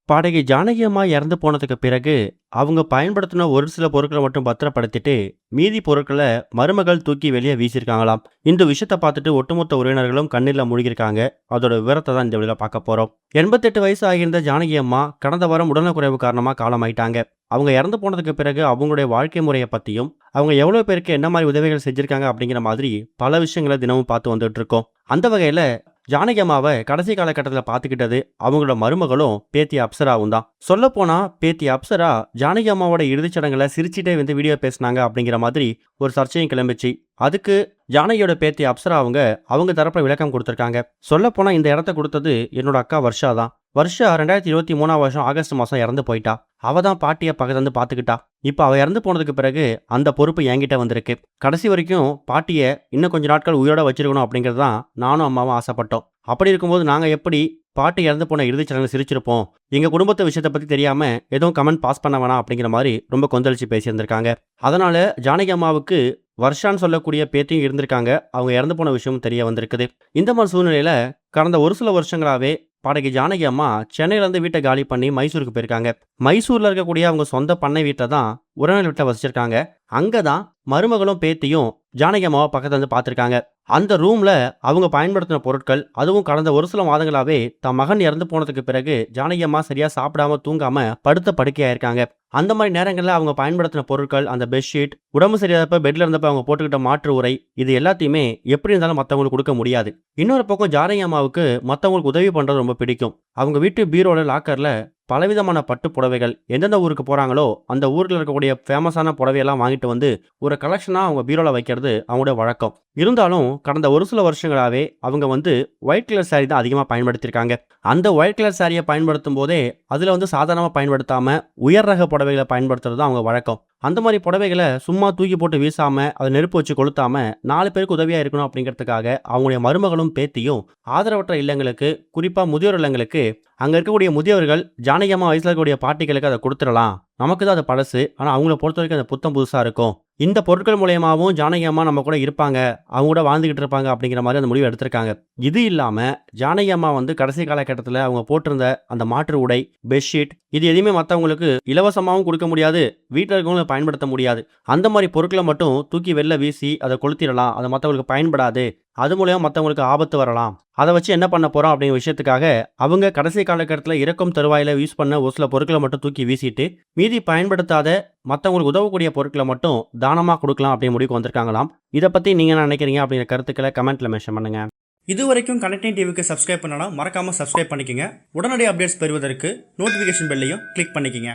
பாடகி ஜானகி அம்மா இறந்து போனதுக்கு பிறகு, அவங்க பயன்படுத்தின ஒரு சில பொருட்கள மட்டும் பத்திரப்படுத்திட்டு, மீதி பொருட்கள மருமகள் தூக்கி வெளிய வீசியிருக்காங்களாம். இந்த விஷயத்த பார்த்துட்டு ஒட்டுமொத்த உறவினர்களும் கண்ணீர்ல மூழ்கியிருக்காங்க. அதோட விவரத்த தான் இந்த வீடியோல பார்க்க போறோம். 88 வயசு ஆகியிருந்த ஜானகி அம்மா கடந்த வாரம் உடல்நலக்குறைவு காரணமா காலமாயிட்டாங்க. அவங்க இறந்து போனதுக்கு பிறகு அவங்களுடைய வாழ்க்கை முறைய பத்தியும், அவங்க எவ்வளோ பேருக்கு என்ன மாரி உதவிகள் செஞ்சிருக்காங்க அப்படிங்கிற மாதிரி பல விஷயங்கள தினமும் பார்த்து வந்துட்டு இருக்கோம். அந்த வகையில ஜானகி அம்மாவ கடைசி காலகட்டத்தில பார்த்துக்கிட்டது அவங்களோட மருமகளும், பேத்தி அப்சராவும் தான். சொல்லப்போனா பேத்தி அப்சரா ஜானகி அம்மாவோட இறுதிச் சடங்குல சிரிச்சுட்டே வந்து வீடியோ பேசினாங்க அப்படிங்கிற மாதிரி ஒரு சர்ச்சையும் கிளம்பிச்சு. அதுக்கு ஜானகியோட பேத்தி அப்சரா அவங்க தரப்புல விளக்கம் கொடுத்திருக்காங்க. சொல்லப்போனா இந்த இடத்த கொடுத்தது என்னோட அக்கா வர்ஷா தான். வர்ஷா 2023ஆம் வருஷம் ஆகஸ்ட் மாசம் இறந்து போயிட்டா. அவ தான் பாட்டிய பக்கத்துல இருந்து பார்த்துக்கிட்டா. இப்ப அவ இறந்து போனதுக்கு பிறகு அந்த பொறுப்பு என்கிட்ட வந்திருக்கு. கடைசி வரைக்கும் பாட்டிய இன்னும் கொஞ்ச நாட்கள் உயிரோட வச்சிருக்கணும் அப்படிங்கிறது தான் நானும் அம்மாவும் ஆசைப்பட்டோம். அப்படி இருக்கும்போது நாங்க எப்படி பாட்டி இறந்து போன இறுதிச் சடங்குல சிரிச்சிருப்போம். எங்க குடும்பத்து விஷயத்த பத்தி தெரியாம எதுவும் கமெண்ட் பாஸ் பண்ண வேணாம் அப்படிங்கிற மாதிரி ரொம்ப கொந்தளிச்சு பேசியிருந்திருக்காங்க. அதனால ஜானகி அம்மாவுக்கு வர்ஷான்னு சொல்லக்கூடிய பேத்தியும் இருந்திருக்காங்க. அவங்க இறந்து போன விஷயமும் தெரிய வந்திருக்குது. இந்த மாதிரி சூழ்நிலையில கடந்த ஒரு சில வருஷங்களாவே பாடகி ஜானகி அம்மா சென்னையில இருந்து வீட்டை காலி பண்ணி மைசூருக்கு போயிருக்காங்க. மைசூர்ல இருக்கக்கூடிய அவங்க சொந்த பண்ணை வீட்டில் தான் உறவினர் வீட்டில் வசிச்சிருக்காங்க. அங்கதான் மருமகளும் பேத்தியும் ஜானகி அம்மாவை பக்கத்துல இருந்து பார்த்திருக்காங்க. அந்த ரூம்ல அவங்க பயன்படுத்தின பொருட்கள், அதுவும் கடந்த ஒரு சில மாதங்களாவே தன் மகன் இறந்து போனதுக்கு பிறகு ஜானகி அம்மா சரியா சாப்பிடாம தூங்காம படுத்த படுக்கையா இருக்காங்க. அந்த மாதிரி நேரங்களில் அவங்க பயன்படுத்தின பொருட்கள், அந்த பெட்ஷீட், உடம்பு சரியாதப்ப பெட்ல இருந்தப்ப அவங்க போட்டுக்கிட்ட மாற்று உரை, இது எல்லாத்தையுமே எப்படி இருந்தாலும் மற்றவங்களுக்கு கொடுக்க முடியாது. இன்னொரு பக்கம் ஜானகி அம்மாவுக்கு மற்றவங்களுக்கு உதவி பண்றது ரொம்ப பிடிக்கும். அவங்க வீட்டு பீரோல லாக்கர்ல பலவிதமான பட்டு புடவைகள், எந்தெந்த ஊருக்கு போறாங்களோ அந்த ஊரில் இருக்கக்கூடிய ஃபேமஸான புடவையெல்லாம் வாங்கிட்டு வந்து ஒரு கலெக்ஷனா அவங்க பீரோல வைக்கிறது அவங்களுடைய வழக்கம். இருந்தாலும் கடந்த ஒரு சில வருஷங்களாவே அவங்க ஒயிட் கலர் சாரி தான் அதிகமாக பயன்படுத்தியிருக்காங்க. அந்த ஒயிட் கலர் சாரியை பயன்படுத்தும் போதே அதில் சாதாரணமாக பயன்படுத்தாம உயர் ரக புடவைகளை பயன்படுத்துறது தான் அவங்க வழக்கம். அந்த மாதிரி புடவைகளை சும்மா தூக்கி போட்டு வீசாம அதை நெருப்பு வச்சு கொளுத்தாம 4 பேருக்கு உதவியா இருக்கணும் அப்படிங்கிறதுக்காக அவங்களுடைய மருமகளும் பேத்தியும் ஆதரவற்ற இல்லங்களுக்கு, குறிப்பா முதியோர் இல்லங்களுக்கு, அங்க இருக்கக்கூடிய முதியவர்கள் ஜானகி அம்மா வயசுல இருக்கக்கூடிய பாட்டிகளுக்கு அதை கொடுத்துடலாம். நமக்கு தான் அது பழசு, ஆனா அவங்கள பொறுத்த வரைக்கும் அது புத்தம் புதுசா இருக்கும். இந்த பொருட்கள் மூலியமாவும் ஜானகி அம்மா நம்ம கூட இருப்பாங்க, அவங்க கூட வாழ்ந்துகிட்டு இருப்பாங்க அப்படிங்கிற மாதிரி அந்த முடிவு எடுத்திருக்காங்க. இது இல்லாம ஜானகி அம்மா கடைசி காலகட்டத்தில் அவங்க போட்டிருந்த அந்த மாற்று உடை, பெட்ஷீட், இது எதையுமே மற்றவங்களுக்கு இலவசமாகவும் கொடுக்க முடியாது, வீட்டில் இருக்கவங்களும் பயன்படுத்த முடியாது. அந்த மாதிரி பொருட்களை மட்டும் தூக்கி வெளில வீசி அதை கொளுத்திடலாம், அது மற்றவங்களுக்கு பயன்படாது, அது மூலமா மற்றவங்களுக்கு ஆபத்து வரலாம், அதை வச்சு என்ன பண்ண போறோம் அப்படிங்கிற விஷயத்துக்காக அவங்க கடைசி காலகட்டத்தில் இறக்கும் தருவாயில யூஸ் பண்ண ஒரு சில பொருட்களை மட்டும் தூக்கி வீசிட்டு மீதி பயன்படுத்தாத மற்றவங்களுக்கு உதவக்கூடிய பொருட்களை மட்டும் தானமா கொடுக்கலாம் அப்படின்னு முடிவுக்கு வந்திருக்காங்களாம். இதை பத்தி நீங்க என்ன நினைக்கிறீங்க அப்படிங்கிற கருத்துக்களை கமெண்ட்ல மென்ஷன் பண்ணுங்க. இது வரைக்கும் கனெக்டிங் டிவிக்கு சப்ஸ்கிரைப் பண்ணனா மறக்காம சப்ஸ்கிரைப் பண்ணிக்கங்க. உடனடி அப்டேட்ஸ் பெறுவதற்கு நோட்டிஃபிகேஷன் பெல்லையும் கிளிக் பண்ணிக்கங்க.